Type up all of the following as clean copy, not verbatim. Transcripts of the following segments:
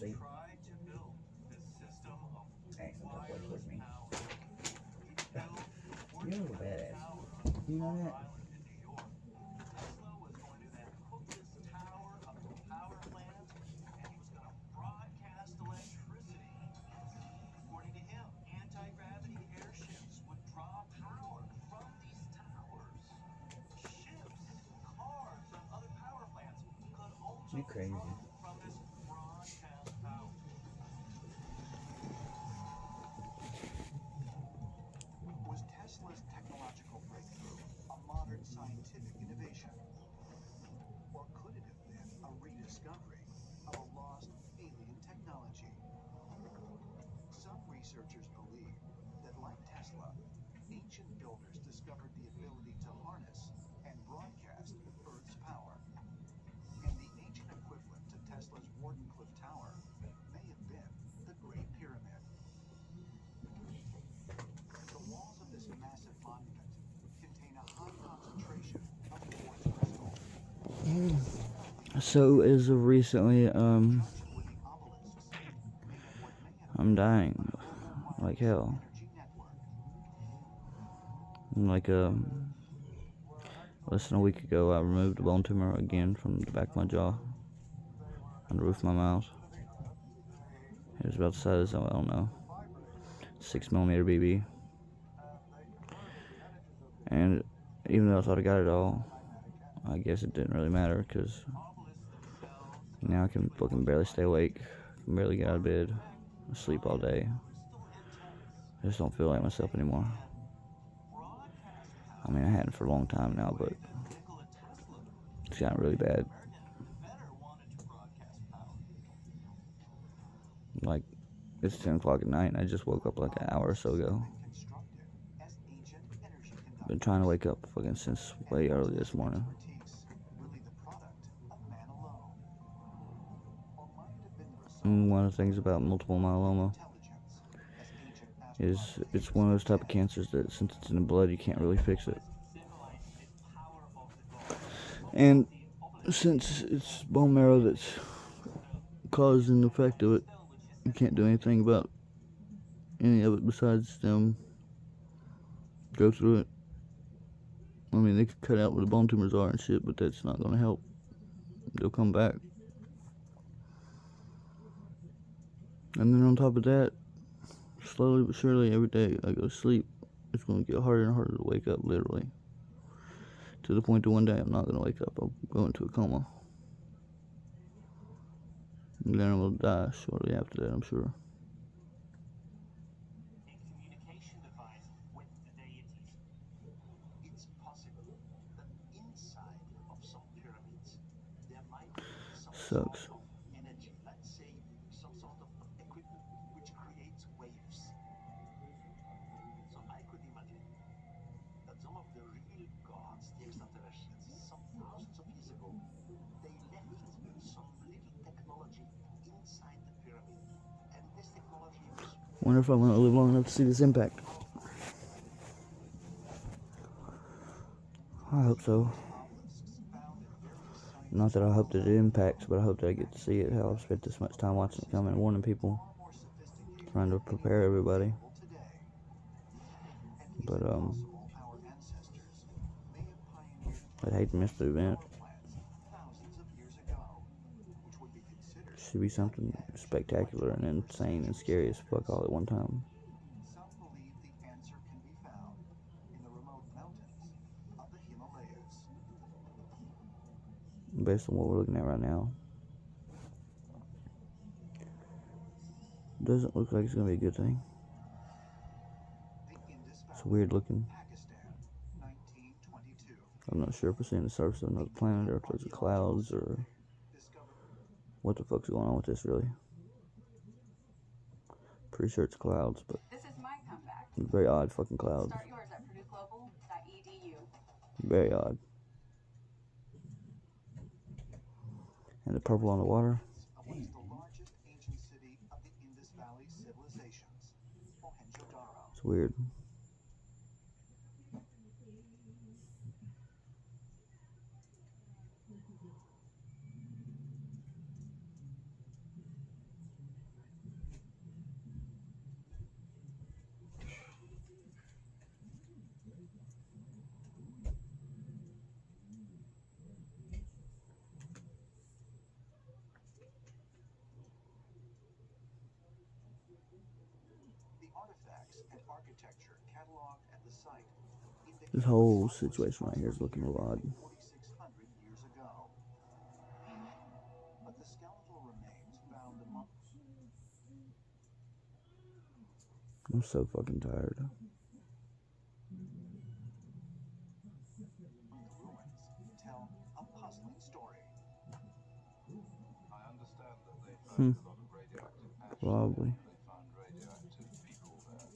sleep. Ain't some tough way towards me. You're a little badass. You know that? You crazy. Was Tesla's technological breakthrough a modern scientific innovation? Or could it have been a rediscovery of a lost alien technology? Some researchers believe that, like Tesla, ancient builders discovered the ability to harness and broadcast Earth's power. And the ancient equivalent to Tesla's Wardenclyffe Tower may have been the Great Pyramid. The walls of this massive monument contain a high concentration of quartz crystal. So as of recently, I'm dying like hell. Like less than a week ago, I removed a bone tumor again from the back of my jaw, on the roof of my mouth. It was about the size of, I don't know, 6mm BB. And even though I thought I got it all, I guess it didn't really matter, because now I can fucking barely stay awake, I can barely get out of bed, I sleep all day. I just don't feel like myself anymore. I mean, I hadn't for a long time now, but it's gotten really bad. Like, it's 10 o'clock at night, and I just woke up like an hour or so ago. Been trying to wake up fucking since way early this morning. And one of the things about multiple myeloma is it's one of those type of cancers that since it's in the blood, you can't really fix it. And since it's bone marrow that's causing the effect of it, you can't do anything about any of it besides them go through it. I mean, they could cut out where the bone tumors are and shit, but that's not going to help. They'll come back. And then on top of that, slowly but surely, every day I go to sleep, it's going to get harder and harder to wake up, literally. To the point that one day I'm not going to wake up. I'll go into a coma. And then I will die shortly after that, I'm sure. Sucks. Wonder if I'm going to live long enough to see this impact. I hope so. Not that I hope that it impacts, but I hope that I get to see it. How I've spent this much time watching it come and warning people, trying to prepare everybody. But I'd hate to miss the event. Should be something spectacular and insane and scary as fuck all at one time. Some believe the answer can be found in the remote mountains of the Himalayas. Based on what we're looking at right now, doesn't look like it's gonna be a good thing. It's weird looking. I'm not sure if we're seeing the surface of another planet or if there's clouds or what the fuck's going on with this, really. Pretty sure it's clouds, but very odd fucking clouds. Start yours at purdueglobal.edu. Very odd. And the purple on the water. It's weird. and architecture cataloged at the site indicate This whole situation right here is looking a lot odd. 4,600 years ago. But the skeletal remains found among I'm so fucking tired. the ruins tell a puzzling story. I understand that they found a lot of radioactive ash. Probably. They found radioactive people there.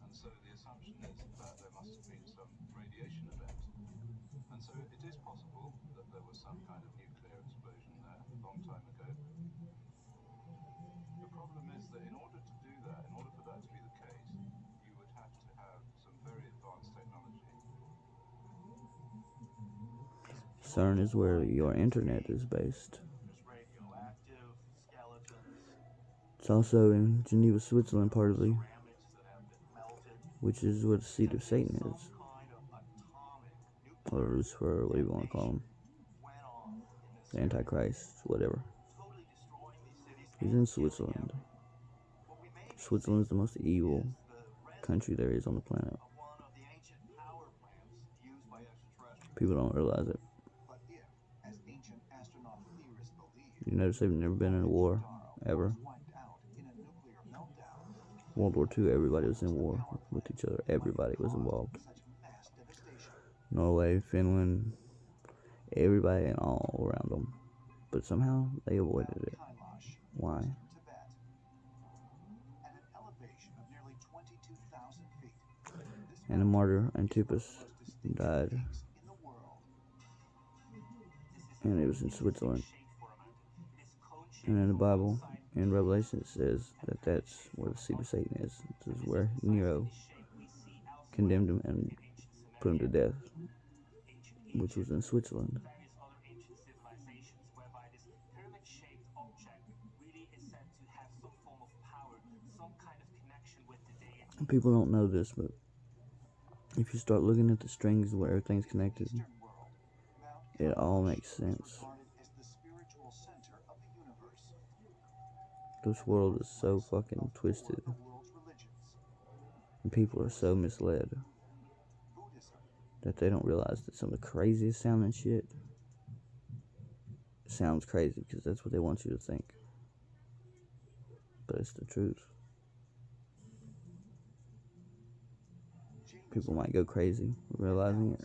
And so the assumption is that there must have been some radiation event. And so it is possible that there was some kind of nuclear explosion there a long time ago. The problem is that in order to do that, in order for that to be the case, you would have to have some very advanced technology. CERN is where your internet is based. There's radioactive skeletons, It's also in Geneva, Switzerland, partly, ceramics that have been melted, which is where the seat of Satan some is, kind of atomic or nuclear Lucifer, or whatever you want to call him, went off in this the Antichrist, whatever. totally destroying these cities. He's in Switzerland. What we may be Switzerland is the most evil is the residue country there is on the planet. of one of the ancient power plants used by extraterrestrials. People don't realize it. But if, as ancient astronaut theorists believe, You notice they've never been in a war, ever. was wiped out in a nuclear meltdown, World War II, everybody was in war with each other. Everybody was involved. such mass devastation. Norway, Finland, everybody and all around them. But somehow they avoided it. Kailash, Why? Tibet. At an elevation of nearly 22,000 feet, this And the martyr Antipas died, peaks in the world. and it was in Switzerland. And in the Bible, in Revelation, it says that that's where the seat of Satan is. This is where Nero condemned him and put him to death, which was in Switzerland. Various other ancient civilizations whereby this pyramid-shaped object really is said to have some form of power, some kind of connection with the deity. People don't know this, but if you start looking at the strings where everything's connected, Eastern world, Mount it all Kailash makes sense. regarded as the spiritual center of the universe, This world is so fucking twisted, the world's religions. and people are so misled Buddhism, that they don't realize that some of the craziest sounding shit sounds crazy because that's what they want you to think. But it's the truth. People might go crazy realizing it,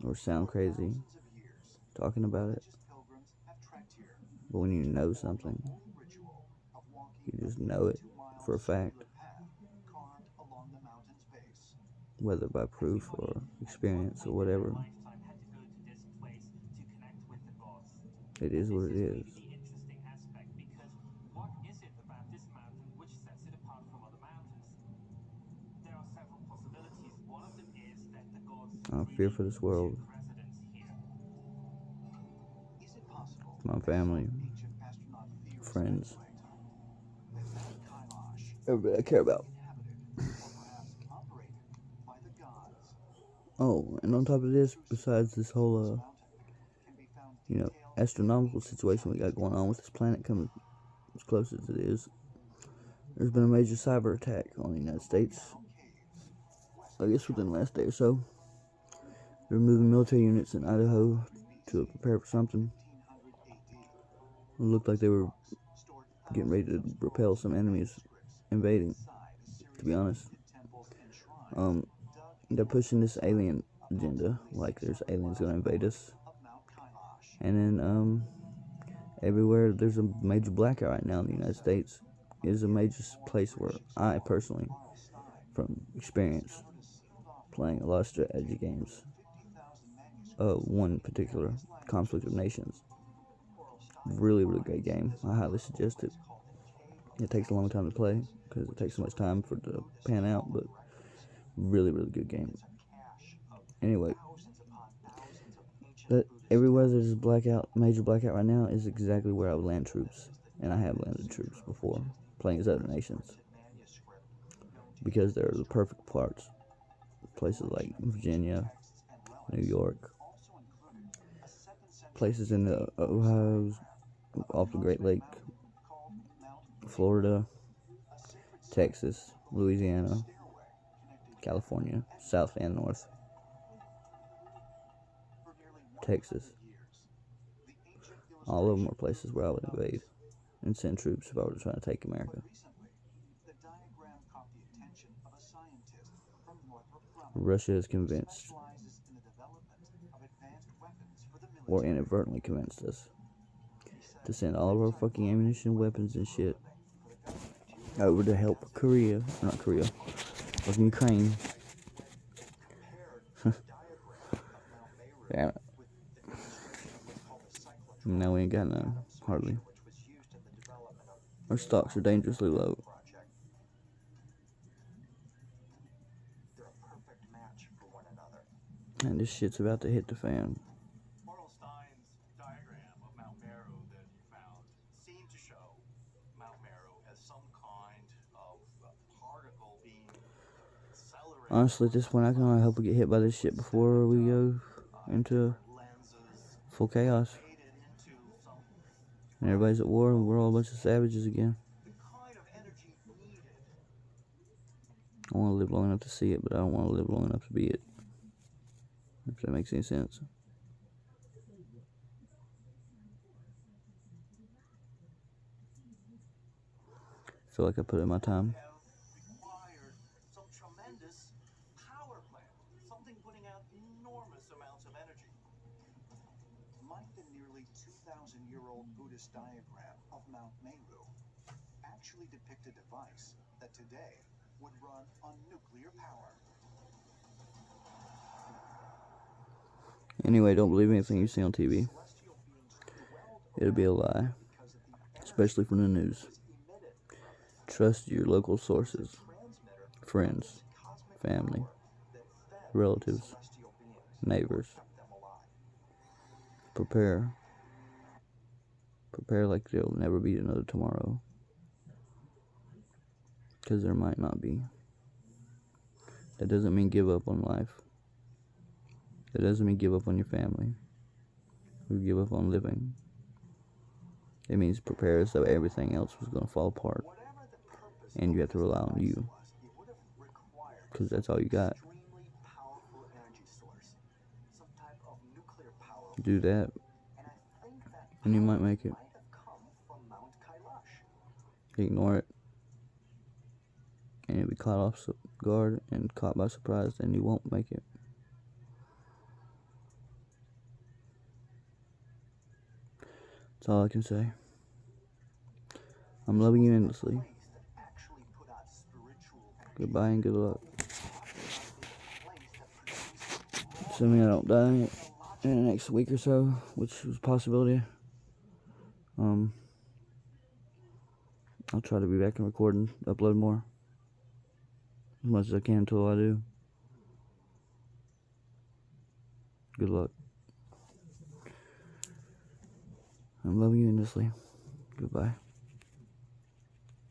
or sound crazy thousands of years, talking about it. religious pilgrims have trekked here. But when you know something, Ritual of walking you just know it 2 miles for a fact, circular path carved along the mountain's base. whether by proof or experience or whatever. Lifetime had to go to this place to connect with the gods. It is what it This is. is really the interesting aspect because what is it about this mountain which sets it apart from other mountains? There are several possibilities. One of them is that the gods I fear for this world, took residence here. Is it possible my family, ancient astronaut theorists friends, speculate that Mount Kailash everybody I care about. inhabited or perhaps operated by the gods? Oh, and on top of this, besides this whole, Mountain can be found detailed astronomical situation we got going on with this planet coming as close as it is, there's been a major cyber attack on the United States. caves. I guess within the last day or so. They're moving military units in Idaho to prepare for something. 1500 AD, It looked like they were stored getting ready to repel some enemies invading, inside a series to be honest. of temples and shrines They're pushing this alien agenda, like there's aliens gonna invade us. of Mount Kailash. And then, everywhere there's a major blackout right now in the United States is a major place where I personally, from experience, playing a lot of strategy games, one particular, Conflict of Nations, really great game. I highly suggest it. It takes a long time to play because it takes so much time for it to pan out, but really good game. Anyway, that everywhere there's a blackout, major blackout right now is exactly where I would land troops, and I have landed troops before playing as other nations because they're the perfect parts. Places like Virginia, New York, places in the Ohio, off the Great Lake, Florida, Texas, Louisiana, California, South and North. Texas. All of them were places where I would invade and send troops if I were trying to take America. Russia is convinced, or inadvertently convinced us, to send all of our fucking ammunition, weapons, and shit over to help Korea, not Korea, fucking Ukraine. Damn it. Now we ain't got none, hardly. Our stocks are dangerously low. And this shit's about to hit the fan. Orlstein's diagram of Mount Meru that he found seemed to show Mount Meru as some kind of particle being accelerated. Honestly, at this point, I kind of hope we get hit by this shit before we go into full chaos. And everybody's at war and we're all a bunch of savages again. I want to live long enough to see it, but I don't want to live long enough to be it. If that makes any sense. I feel like I put in my time. Required some tremendous power plant, something putting out enormous amounts of energy. Might the nearly 2,000-year-old Buddhist diagram of Mount Meru actually depict a device that today would run on nuclear power? Anyway, don't believe anything you see on TV. It'll be a lie. Especially from the news. Trust your local sources. Friends. Family. Relatives. Neighbors. Prepare. Prepare like there'll never be another tomorrow. Because there might not be. That doesn't mean give up on life. That doesn't mean give up on your family. Or give up on living. It means prepare as though everything else was going to fall apart. And you have to rely on you. Because that's all you got. Do that. And you might make it. Ignore it. And you'll be caught off guard and caught by surprise, and you won't make it. That's all I can say. I'm loving you endlessly. Goodbye and good luck. Assuming I don't die in the next week or so, which is a possibility. I'll try to be back and record and upload more. As much as I can until I do. Good luck. I'm loving you endlessly. Goodbye.